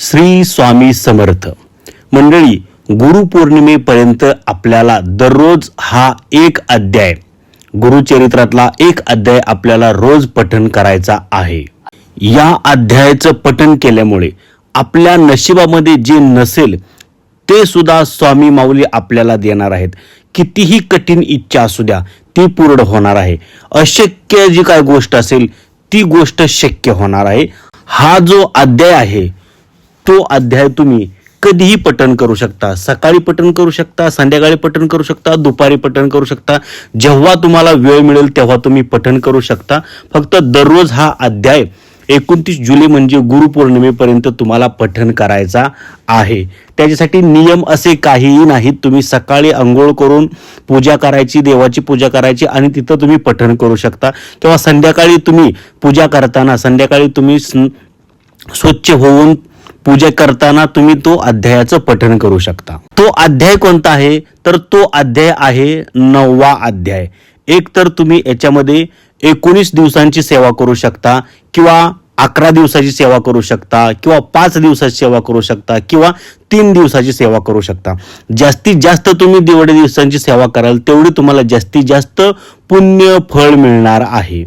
श्री स्वामी समर्थ मंडळी, गुरुपौर्णिमेपर्यंत आपल्याला दररोज हा एक अध्याय, गुरुचरित्रातला एक अध्याय आपल्याला रोज पठण करायचा आहे। या अध्यायाचं पठण केल्यामुळे आपल्या नशिबामध्ये जे नसेल ते सुद्धा स्वामी माऊली आपल्याला देणार आहेत। कितीही कठीण इच्छा असू द्या ती पूर्ण होणार आहे। अशक्य जी काय गोष्ट असेल ती गोष्ट शक्य होणार आहे। हा जो अध्याय आहे तो अध्याय तुम्ही कधीही पठण करू शकता। सकाळी पठण करू शकता, संध्याकाळी पठण करू शकता, दुपारी पठण करू शकता, जेव्हा तुम्हाला वेळ मिळेल तेव्हा तुम्ही पठण करू शकता। फक्त दररोज हा अध्याय 29 जुलै म्हणजे गुरुपौर्णिमेपर्यंत तुम्हाला पठण करायचा आहे। त्याच्यासाठी नियम असे काहीही नाहीत। तुम्ही सकाळी अंघोळ करून पूजा करायची, देवाची पूजा करायची आणि तिथं तुम्ही पठण करू शकता। किंवा संध्याकाळी तुम्ही पूजा करताना, संध्याकाळी तुम्ही स्वच्छ होऊन पूजा करताना तुम्ही तो अध्यायाचं पठण करू शकता। तो अध्याय कोणता आहे तर तो अध्याय आहे 9वा अध्याय। एक तर तुम्ही याच्यामध्ये 19 दिवसांची सेवा करू शकता, किंवा 11 दिवसाची सेवा करू शकता, किंवा 5 दिवसाची सेवा करू शकता, किंवा 3 दिवसाची सेवा करू शकता। जास्तीत जास्त तुम्ही जेवढे दिवसांची सेवा कराल तेवढी तुम्हाला जास्तीत जास्त पुण्य फळ मिळणार आहे।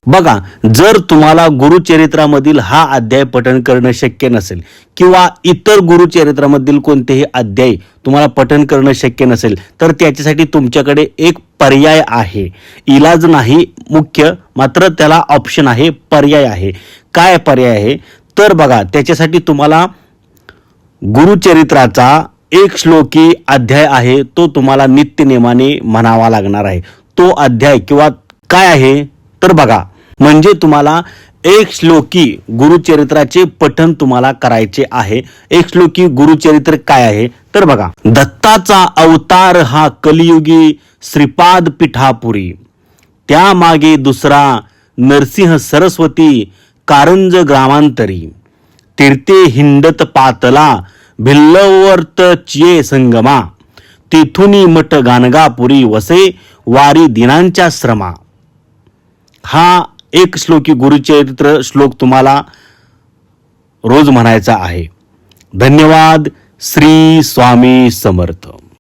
बघा, जर तुम्हाला गुरुचरित्रामधील हा अध्याय पठण करणं शक्य नसेल, किंवा इतर गुरुचरित्रामधील कोणतेही अध्याय तुम्हाला पठण करणं शक्य नसेल, तर त्याच्यासाठी तुमच्याकडे एक पर्याय आहे। इलाज नाही मुख्य, मात्र त्याला ऑप्शन आहे, पर्याय आहे। काय पर्याय आहे तर बघा, त्याच्यासाठी तुम्हाला गुरुचरित्राचा एक श्लोकी अध्याय आहे तो तुम्हाला नित्यनेमाने म्हणावा लागणार आहे। तो अध्याय किंवा काय आहे तर बघा, म्हणजे तुम्हाला एक श्लोकी गुरुचरित्राचे पठण तुम्हाला करायचे आहे। एक श्लोकी गुरुचरित्र काय आहे तर बघा, दत्ताचा अवतार हा कलियुगी श्रीपाद पिठापुरी, त्यामागे दुसरा नरसिंह सरस्वती कारंज ग्रामांतरी, तीर्थे हिंडत पातला भिल्लवर्त चे संगमा, तेथुनी मठ गाणगापुरी वसे वारी दिनांच्या श्रमा। हा एक श्लोकी गुरुचरित्र श्लोक तुम्हाला रोज म्हणायचा आहे। धन्यवाद। श्री स्वामी समर्थ।